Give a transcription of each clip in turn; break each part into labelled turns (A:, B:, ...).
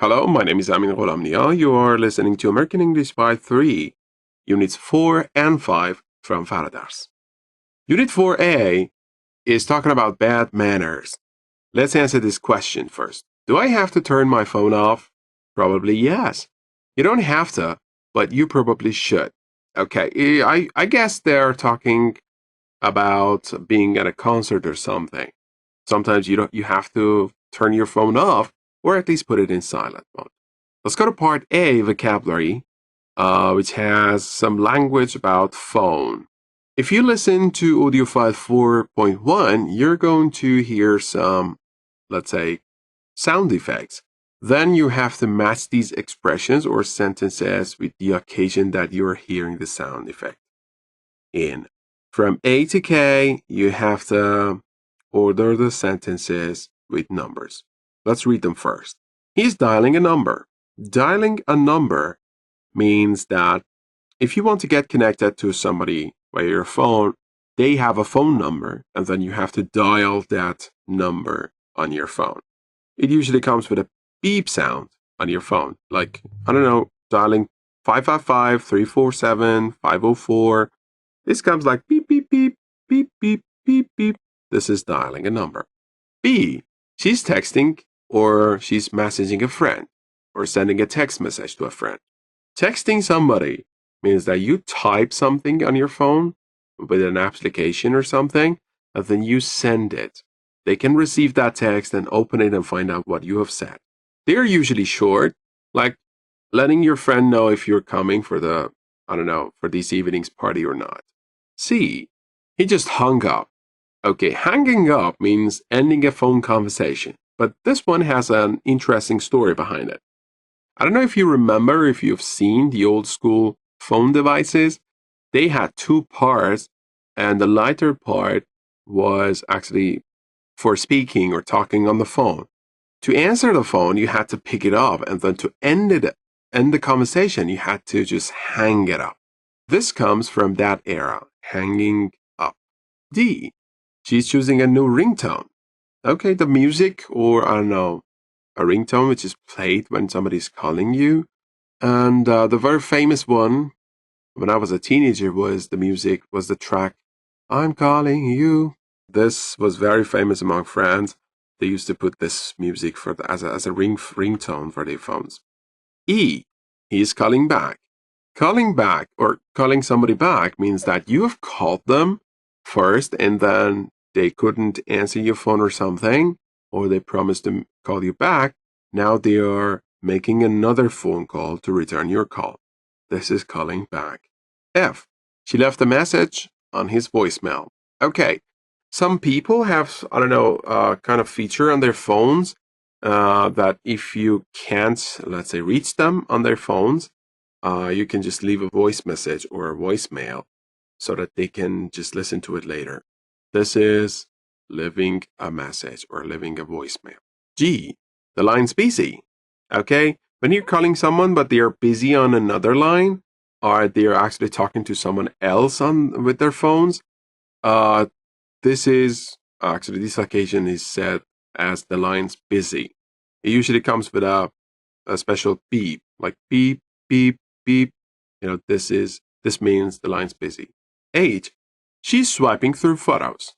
A: Hello, my name is Amin Gholamnia. You are listening to American English Part 3, Units 4 and 5 from FaraDars. Unit 4a is talking about bad manners. Let's answer this question first. Do I have to turn my phone off? Probably yes. You don't have to, but you probably should. Okay, I guess they're talking about being at a concert or something. Sometimes you have to turn your phone off or at least put it in silent mode. Let's go to part A, vocabulary, which has some language about phone. If you listen to audio file 4.1, you're going to hear some, let's say, sound effects. Then you have to match these expressions or sentences with the occasion that you're hearing the sound effect in. From A to K, you have to order the sentences with numbers. Let's read them first. He's dialing a number. Dialing a number means that if you want to get connected to somebody by your phone, they have a phone number, and then you have to dial that number on your phone. It usually comes with a beep sound on your phone, like, I don't know, dialing 555-347-504. This comes like beep, beep, beep, beep, beep, beep, beep. This is dialing a number. B, she's texting or she's messaging a friend or sending a text message to a friend. Texting somebody means that you type something on your phone with an application or something, and then you send it. They can receive that text and open it and find out what you have said. They're usually short, like letting your friend know if you're coming for the, I don't know, for this evening's party or not. C, he just hung up. Okay, hanging up means ending a phone conversation, but this one has an interesting story behind it. I don't know if you remember, if you've seen the old school phone devices, they had two parts, and the lighter part was actually for speaking or talking on the phone. To answer the phone, you had to pick it up, and then to end the conversation, you had to just hang it up. This comes from that era, hanging up. D, she's choosing a new ringtone. Okay, the music, or I don't know, a ringtone which is played when somebody's calling you. And the very famous one, when I was a teenager, was the track, I'm calling you. This was very famous among friends. They used to put this music as a ringtone for their phones. E, he is calling back. Calling back or calling somebody back means that you have called them first and then they couldn't answer your phone or something, or they promised to call you back. Now they are making another phone call to return your call. This is calling back. F, she left a message on his voicemail. Okay, some people have, I don't know, kind of feature on their phones that if you can't, let's say, reach them on their phones, you can just leave a voice message or a voicemail so that they can just listen to it later. This is leaving a message or leaving a voicemail. G, the line's busy. Okay, when you're calling someone but they are busy on another line, or they're actually talking to someone else with their phones, this occasion is said as the line's busy. It usually comes with a special beep, like beep, beep, beep. This means the line's busy. H, she's swiping through photos.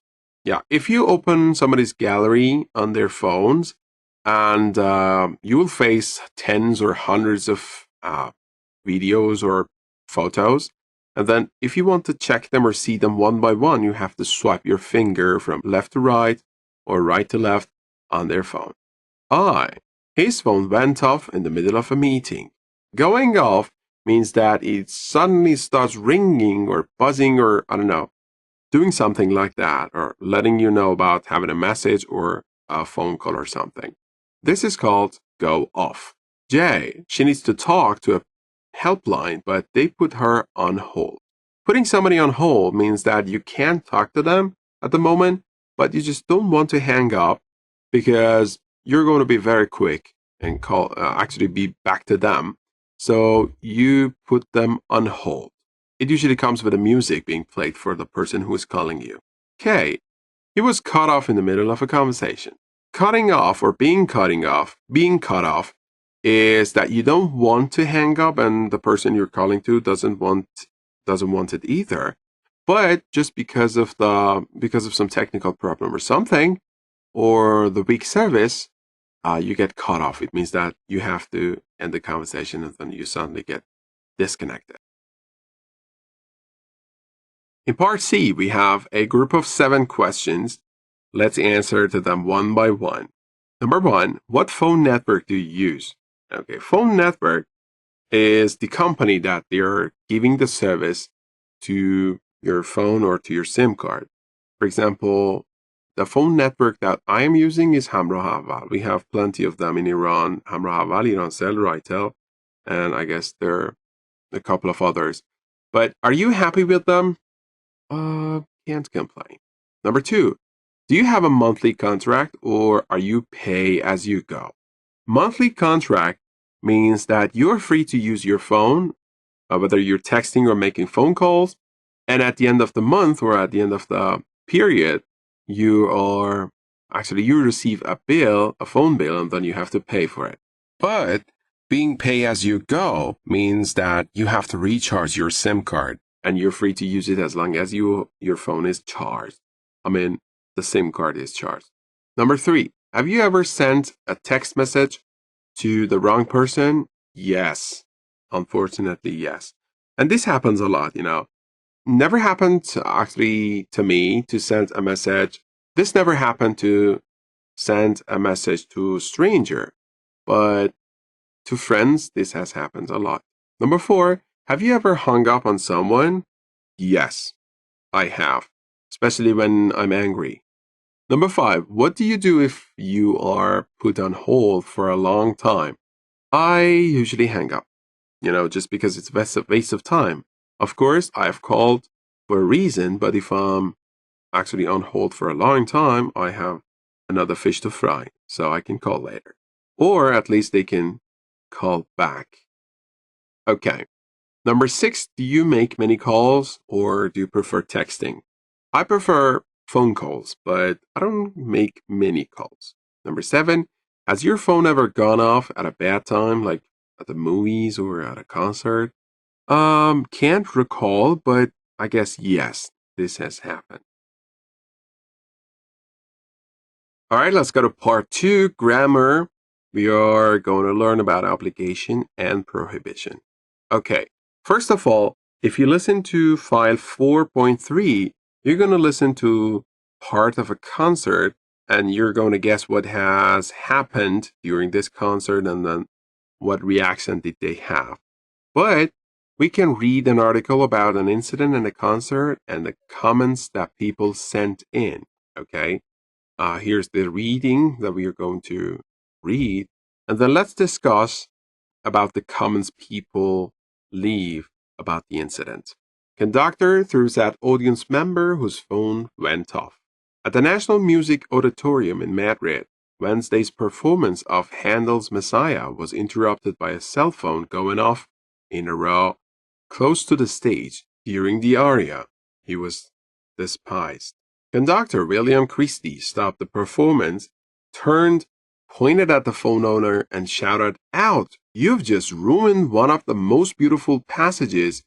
A: Yeah, if you open somebody's gallery on their phones, and you will face tens or hundreds of videos or photos, and then if you want to check them or see them one by one, you have to swipe your finger from left to right or right to left on their phone. I, his phone went off in the middle of a meeting. Going off means that it suddenly starts ringing or buzzing or, I don't know, doing something like that, or letting you know about having a message or a phone call or something. This is called go off. J, she needs to talk to a helpline, but they put her on hold. Putting somebody on hold means that you can't talk to them at the moment, but you just don't want to hang up because you're going to be very quick and actually be back to them. So you put them on hold. It usually comes with the music being played for the person who is calling you. K, he was cut off in the middle of a conversation. Cutting off or being cut off is that you don't want to hang up and the person you're calling to doesn't want it either. But just because of some technical problem or something, or the weak service, you get cut off. It means that you have to end the conversation and then you suddenly get disconnected. In part C, we have a group of 7 questions. Let's answer to them one by one. Number 1, what phone network do you use? Okay, phone network is the company that they're giving the service to your phone or to your SIM card. For example, the phone network that I am using is همراه. We have plenty of them in Iran. همراه، Irancell, Rytel, and I guess there are a couple of others. But are you happy with them? Can't complain. Number 2, do you have a monthly contract or are you pay as you go? Monthly contract means that you're free to use your phone, whether you're texting or making phone calls, and at the end of the month or at the end of the period, you receive a bill, a phone bill, and then you have to pay for it. But being pay as you go means that you have to recharge your SIM card and you're free to use it as long as your phone is charged. The SIM card is charged. Number 3, have you ever sent a text message to the wrong person? Yes. Unfortunately, yes. And this happens a lot, Never happened to me to send a message. This never happened to send a message to a stranger, but to friends, this has happened a lot. Number 4, have you ever hung up on someone? Yes, I have, especially when I'm angry. Number 5, what do you do if you are put on hold for a long time? I usually hang up, just because it's a waste of time. Of course, I've called for a reason, but if I'm actually on hold for a long time, I have another fish to fry, so I can call later. Or at least they can call back. Okay. Number 6, do you make many calls or do you prefer texting? I prefer phone calls, but I don't make many calls. Number 7, has your phone ever gone off at a bad time, like at the movies or at a concert? Can't recall, but I guess yes, this has happened. All right, let's go to part 2, grammar. We are going to learn about obligation and prohibition. Okay, first of all, if you listen to file 4.3, you're going to listen to part of a concert and you're going to guess what has happened during this concert and then what reaction did they have. But we can read an article about an incident in a concert and the comments that people sent in, okay? Here's the reading that we are going to read, and then let's discuss about the comments people leave about the incident. Conductor throws at audience member whose phone went off. At the National Music Auditorium in Madrid, Wednesday's performance of Handel's Messiah was interrupted by a cell phone going off in a row close to the stage during the aria. He was despised. Conductor William Christie stopped the performance, turned, pointed at the phone owner, and shouted out, "You've just ruined one of the most beautiful passages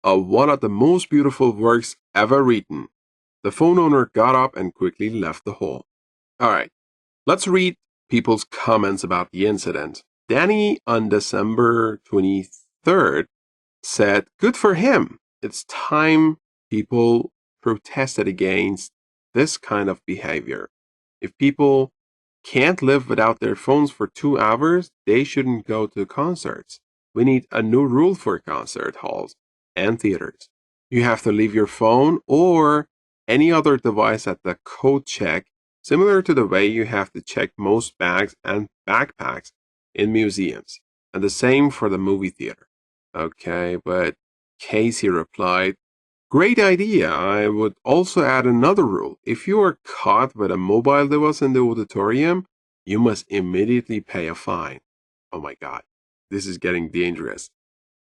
A: of one of the most beautiful works ever written." The phone owner got up and quickly left the hall. All right, let's read people's comments about the incident. Danny on December 23rd said, "Good for him. It's time people protested against this kind of behavior. If people can't live without their phones for 2 hours, they shouldn't go to concerts. We need a new rule for concert halls and theaters. You have to leave your phone or any other device at the code check, similar to the way you have to check most bags and backpacks in museums, and the same for the movie theater." Okay, but Casey replied, "Great idea. I would also add another rule. If you are caught with a mobile device in the auditorium, you must immediately pay a fine." Oh my God, this is getting dangerous.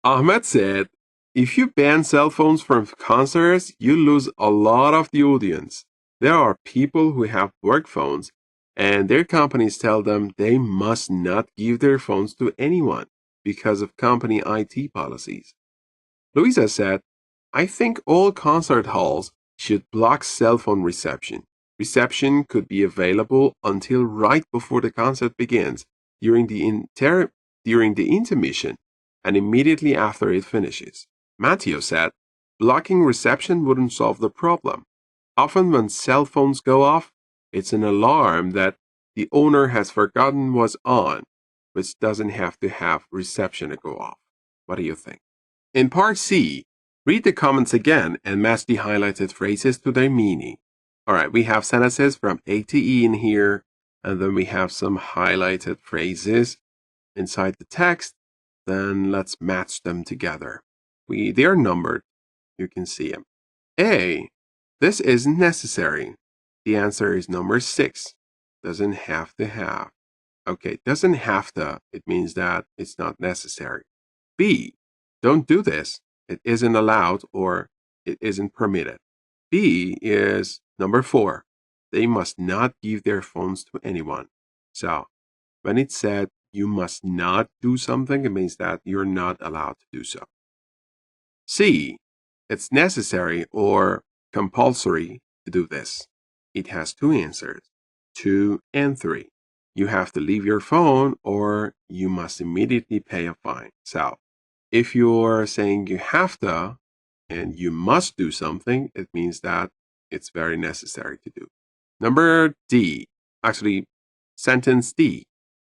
A: Ahmed said, "If you ban cell phones from concerts, you lose a lot of the audience. There are people who have work phones and their companies tell them they must not give their phones to anyone because of company IT policies. Louisa said, I think all concert halls should block cell phone reception. Reception could be available until right before the concert begins, during the intermission, and immediately after it finishes. Matteo said, blocking reception wouldn't solve the problem. Often when cell phones go off, it's an alarm that the owner has forgotten was on, which doesn't have to have reception to go off. What do you think? In part C, read the comments again and match the highlighted phrases to their meaning. All right, we have sentences from A to E in here, and then we have some highlighted phrases inside the text. Then let's match them together. They are numbered. You can see them. A, this isn't necessary. The answer is number 6. Doesn't have to have. Okay, doesn't have to. It means that it's not necessary. B, don't do this. It isn't allowed or it isn't permitted. B is number 4. They must not give their phones to anyone. So when it said you must not do something, it means that you're not allowed to do so. C, it's necessary or compulsory to do this. It has 2 answers, 2 and 3. You have to leave your phone or you must immediately pay a fine. So if you're saying you have to and you must do something, it means that it's very necessary to do. Number D, actually sentence D,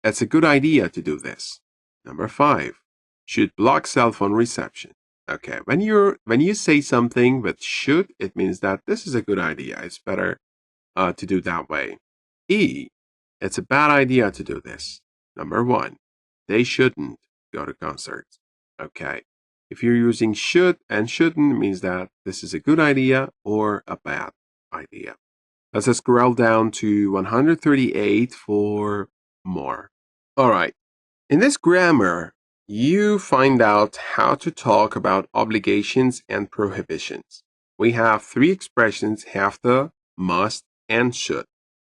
A: it's a good idea to do this. Number 5, should block cell phone reception. Okay, when you say something with should, it means that this is a good idea. It's better to do that way. E, it's a bad idea to do this. Number 1, they shouldn't go to concerts. Okay, if you're using should and shouldn't, it means that this is a good idea or a bad idea. Let's scroll down to 138 for more. All right, in this grammar, you find out how to talk about obligations and prohibitions. We have 3 expressions, have to, must, and should.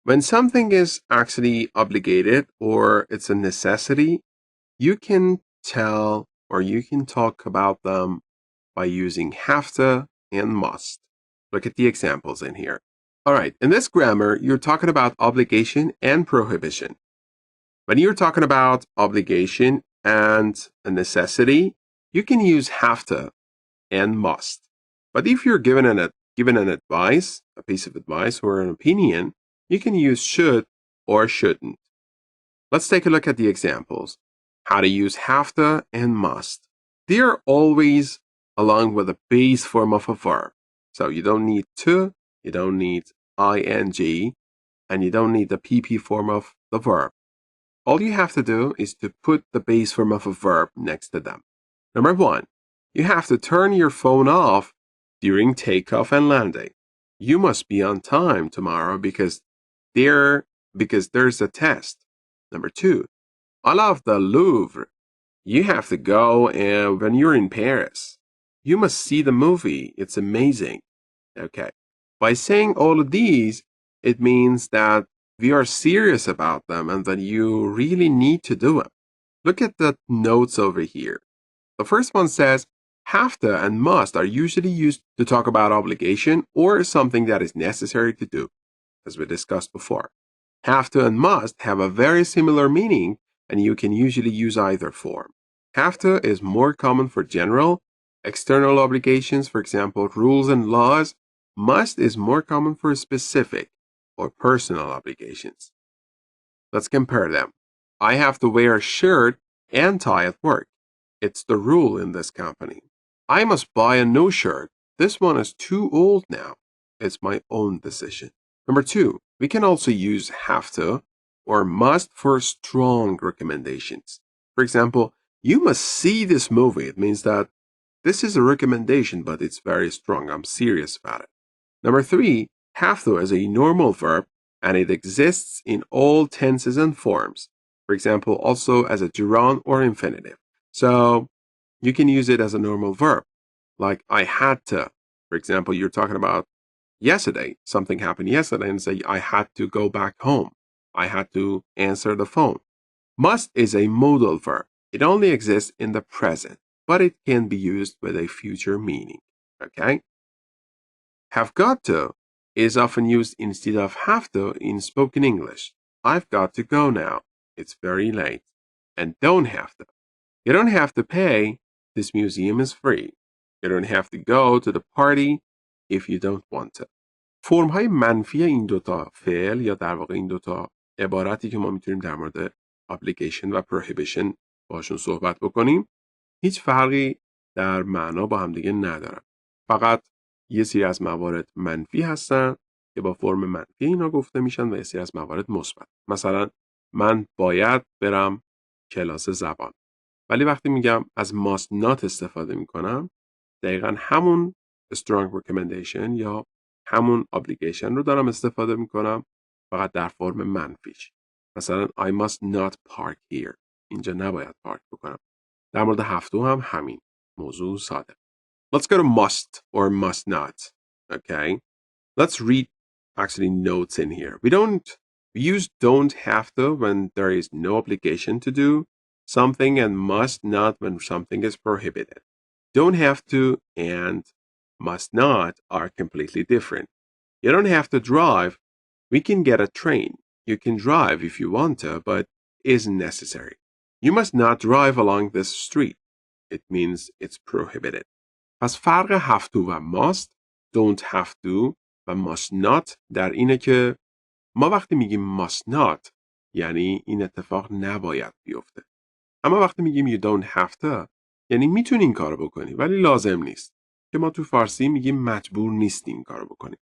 A: When something is actually obligated or it's a necessity, you can tell or you can talk about them by using have to and must. Look at the examples in here. All right, in this grammar, you're talking about obligation and prohibition. When you're talking about obligation and a necessity, you can use have to and must. But if you're given an advice, a piece of advice or an opinion, you can use should or shouldn't. Let's take a look at the examples. How to use have to and must. They are always along with a base form of a verb. So you don't need to, you don't need ing, and you don't need the PP form of the verb. All you have to do is to put the base form of a verb next to them. Number 1, you have to turn your phone off during takeoff and landing. You must be on time tomorrow because there's a test. Number 2, I love the Louvre. You have to go when you're in Paris. You must see the movie. It's amazing. Okay. By saying all of these, it means that we are serious about them and that you really need to do them. Look at the notes over here. The first one says, have to and must are usually used to talk about obligation or something that is necessary to do, as we discussed before. Have to and must have a very similar meaning, and you can usually use either form. Have to is more common for general, external obligations, for example, rules and laws. Must is more common for specific or personal obligations. Let's compare them. I have to wear a shirt and tie at work. It's the rule in this company. I must buy a new shirt. This one is too old now. It's my own decision. Number 2, we can also use have to or must for strong recommendations. For example, you must see this movie. It means that this is a recommendation, but it's very strong. I'm serious about it. Number 3, have to is a normal verb and it exists in all tenses and forms. For example, also as a gerund or infinitive. So you can use it as a normal verb, like I had to. For example, you're talking about yesterday, something happened yesterday, and say I had to go back home. I had to answer the phone. Must is a modal verb. It only exists in the present, but it can be used with a future meaning. Okay? Have got to is often used instead of have to in spoken English. I've got to go now. It's very late. And don't have to. You don't have to pay. This museum is free. You don't have to go to the party if you don't want to. فرم‌های منفی این دوتا فعل یا در واقع این دوتا عبارتی که ما میتونیم در مورد obligation و prohibition باشون صحبت بکنیم هیچ فرقی در معنا با همدیگه ندارن. فقط یه سری از موارد منفی هستن که با فرم منفی اینا گفته میشن و یه سری از موارد مثبت. مثلا من باید برم کلاس زبان. ولی وقتی میگم از must not استفاده میکنم دقیقاً همون strong recommendation یا همون obligation رو دارم استفاده میکنم فقط در فرم منفیش. مثلا I must not park here. اینجا نباید پارک بکنم. در مورد have to هم همین. موضوع ساده. Let's go to must or must not. Okay. Let's read actually notes in here. We use don't have to when there is no obligation to do something and must not when something is prohibited. Don't have to and must not are completely different. You don't have to drive. We can get a train. You can drive if you want to, but isn't necessary. You must not drive along this street. It means it's prohibited. پس فرق have to و must, don't have to و must not در اینه که ما وقتی میگیم must not یعنی این اتفاق نباید بیفته. اما وقتی میگیم you don't have to یعنی میتونی این کارو بکنی ولی لازم نیست. که ما تو فارسی میگیم مجبور نیستی این کارو بکنی.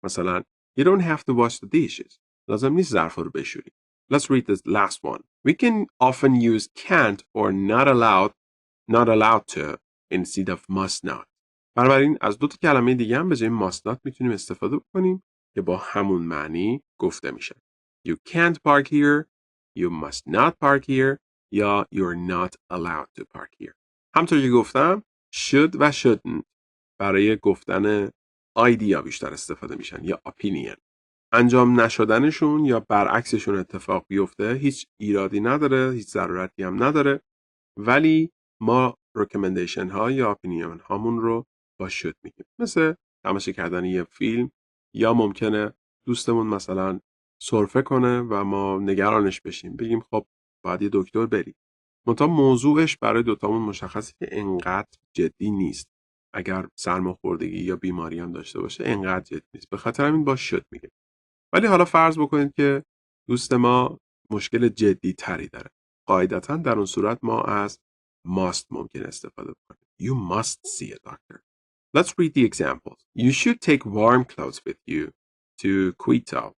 A: مثلا you don't have to wash the dishes. لازم نیست ظرفا رو بشوری. Let's read this last one. We can often use can't or not allowed to instead of must not. بنابراین از دو تا کلمه دیگه هم به جای must not میتونیم استفاده بکنیم که با همون معنی گفته میشه. You can't park here. You must not park here. یا you're not allowed to park here. همطور که گفتم should و shouldn't برای گفتن idea بیشتر استفاده میشن یا opinion. انجام نشدنشون یا برعکسشون اتفاق بیفته هیچ ایرادی نداره، هیچ ضرورتی هم نداره، ولی ما recommendation ها یا opinion هامون رو با should میگیم. مثل تماشا کردن یه فیلم یا ممکنه دوستمون مثلا سرفه کنه و ما نگرانش بشیم بگیم خب باید یه دکتر بری. منتها موضوعش برای دوتامون مشخصه که انقدر جدی نیست. اگر سرماخوردگی یا بیماری هم داشته باشه انقدر جدی نیست. به خاطر همین با should میگیم. ولی حالا فرض بکنید که دوست ما مشکل جدی تری داره. قاعدتاً در اون صورت ما از must ممکن استفاده کنیم. You must see a doctor. Let's read the examples. You should take warm clothes with you to Quito.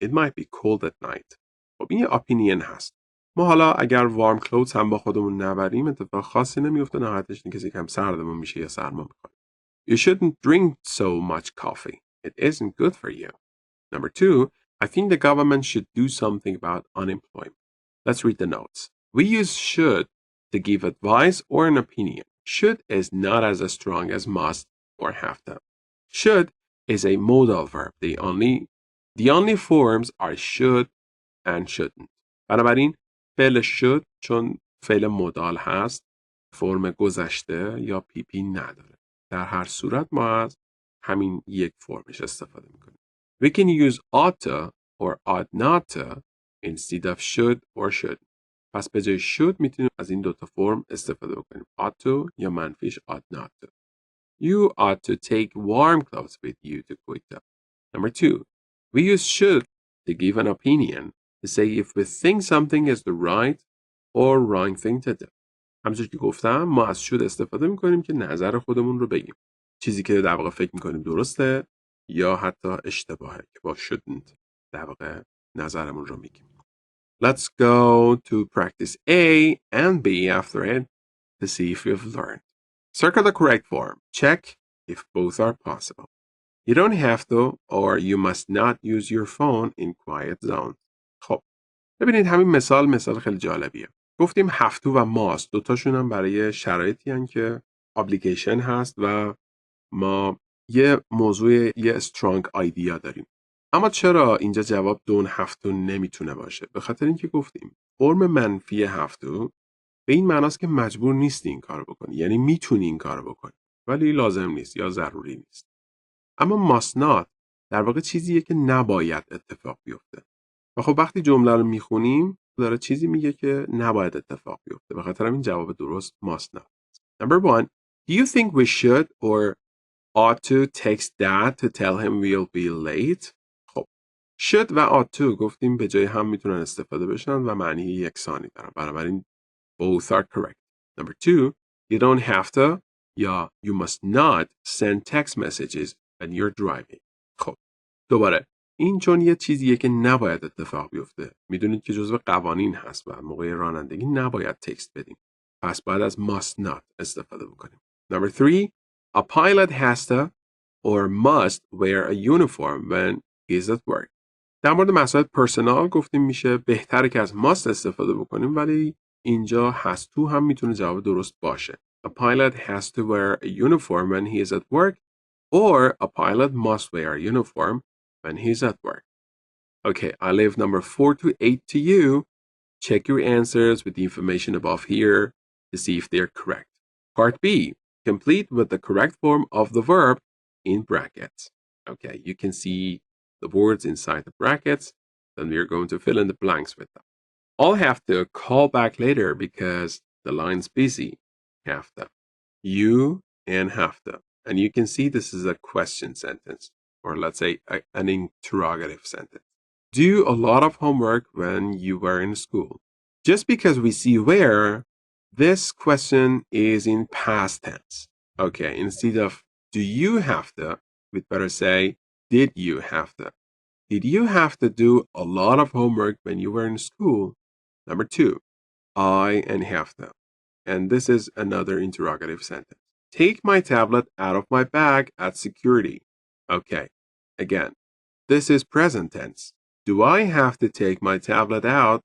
A: It might be cold at night. خب این یه opinion هست. ما حالا اگر warm clothes هم با خودمون نبریم اتفاق خاصی نمیفته، نهایتش اینه که یکم سردمون میشه یا سرما میکنه. You shouldn't drink so much coffee. It isn't good for you. Number 2, I think the government should do something about unemployment. Let's read the notes. We use should to give advice or an opinion. Should is not as strong as must or have to. Should is a modal verb. The only forms are should and shouldn't. بنابراین فعل should چون فعل مدال هست فرم گذشته یا پی پی نداره. در هر صورت ما از همین یک فرمش استفاده میکنیم. We can use ought to or ought not to instead of should or should. پس به جای should میتونیم از این دوتا فرم استفاده بکنیم. ought to یا منفیش ought not to. You ought to take warm clothes with you to Quito. Number 2, we use should to give an opinion to say if we think something is the right or wrong thing to do. همونجور که گفتم ما از should استفاده میکنیم که نظر خودمون رو بگیم. چیزی که در واقع فکر میکنیم درسته یا حتی اشتباهه که با shouldn't در واقع نظرمون رو میگیم. Let's go to practice A and B after it to see if you've learned. Circle the correct form. Check if both are possible. You don't have to or you must not use your phone in quiet zones. خب ببینید همین مثال خیلی جالبیه. گفتیم have to و must دوتاشون هم برای شرایطی هستن که obligation هست و ما یه موضوع یه strong idea داریم. اما چرا اینجا جواب don't have to نمیتونه باشه؟ به خاطر اینکه گفتیم فرم منفی have to به این معناست که مجبور نیستی این کارو بکنی، یعنی میتونی این کارو بکنی ولی لازم نیست یا ضروری نیست. اما must not در واقع چیزیه که نباید اتفاق بیفته. و خب وقتی جمله رو میخونیم داره چیزی میگه که نباید اتفاق بیفته. به خاطر همین جواب درست must not. Number 1. Do you think we should or ought to text dad to tell him we'll be late؟ خب should و ought to گفتیم به جای هم میتونن استفاده بشن و معنی یکسانی دارن. بنابراین both are correct. Number 2. You don't have to یا you must not send text messages when you're driving. خب دوباره این چون یه چیزیه که نباید اتفاق بیفته. میدونید که جزو قوانین هست و موقع رانندگی نباید تکست بدیم. پس باید از must not استفاده بکنیم. Number 3. A pilot has to or must wear a uniform when he's at work. در مورد مسائل پرسونال گفتیم میشه بهتره که از must استفاده بکنیم ولی اینجا has to هم میتونه جواب درست باشه. A pilot has to wear a uniform when he is at work or a pilot must wear a uniform when he's at work. Okay, I leave number 4 to 8 to you. Check your answers with the information above here to see if they're correct. Part B, complete with the correct form of the verb in brackets. Okay, you can see the words inside the brackets, then we're going to fill in the blanks with them. I'll have to call back later because the line's busy. Have to. You and have to. And you can see this is a question sentence, or let's say an interrogative sentence. Do a lot of homework when you were in school. Just because we see where, this question is in past tense. Okay, instead of do you have to, we'd better say did you have to. Did you have to do a lot of homework when you were in school? Number 2, I and have to. And this is another interrogative sentence. Take my tablet out of my bag at security. Okay, again, this is present tense. Do I have to take my tablet out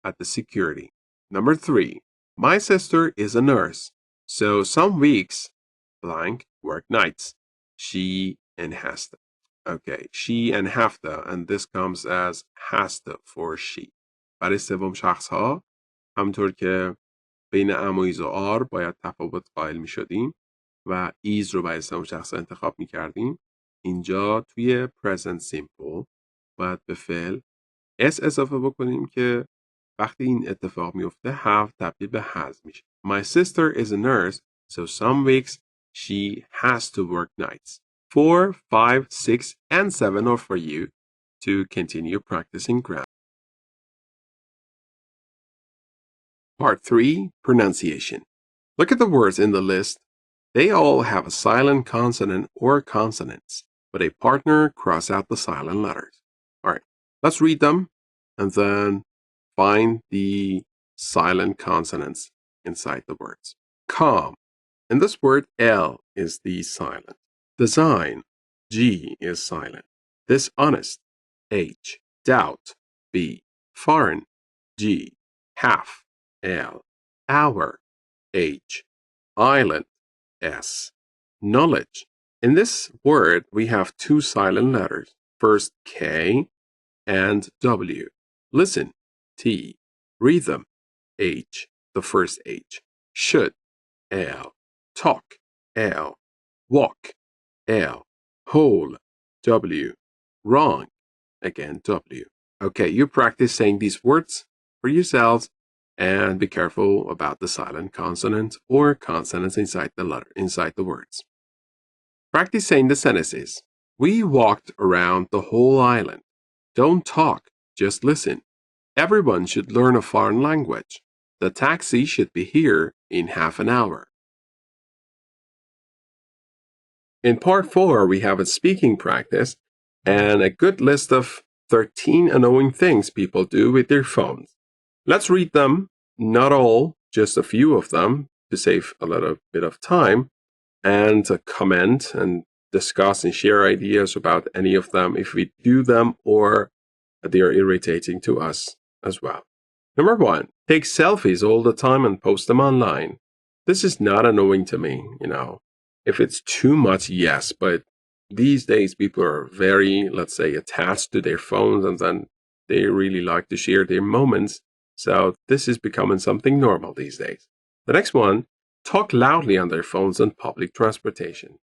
A: at the security? Number 3, my sister is a nurse. So some weeks, blank, work nights. She and has to. Okay, she and have to, and this comes as has to for she. برای سوم شخص ها همونطور که بین ام و ایز و آر باید تفاوت قائل می شدیم و ایز رو برای سوم شخص ها انتخاب می کردیم. اینجا توی present simple باید به فعل اس اضافه بکنیم که وقتی این اتفاق میفته have تبدیل به has میشه. My sister is a nurse, so some weeks she has to work nights. 4, 5, 6, and 7 are for you to continue practicing grammar. Part 3, pronunciation. Look at the words in the list. They all have a silent consonant or consonants. With a partner, cross out the silent letters. All right, let's read them and then find the silent consonants inside the words. Calm. In this word, L is the silent. Design. G is silent. Dishonest. H. Doubt. B. Foreign. G. Half. L. Hour. H. Island. S. Knowledge. In this word, we have two silent letters. First K and W. Listen. T. Rhythm. H. The first H. Should. L. Talk. L. Walk. L. Whole. W. Wrong. Again, W. Okay, you practice saying these words for yourselves and be careful about the silent consonants or consonants inside the words. Practice saying the sentences. We walked around the whole island. Don't talk, just listen. Everyone should learn a foreign language. The taxi should be here in half an hour. In part 4, we have a speaking practice and a good list of 13 annoying things people do with their phones. Let's read them, not all, just a few of them to save a little bit of time, and comment and discuss and share ideas about any of them if we do them or they are irritating to us as well. Number 1, take selfies all the time and post them online. This is not annoying to me, If it's too much, yes, but these days people are very, let's say, attached to their phones, and then they really like to share their moments. So this is becoming something normal these days. The next one, talk loudly on their phones on public transportation.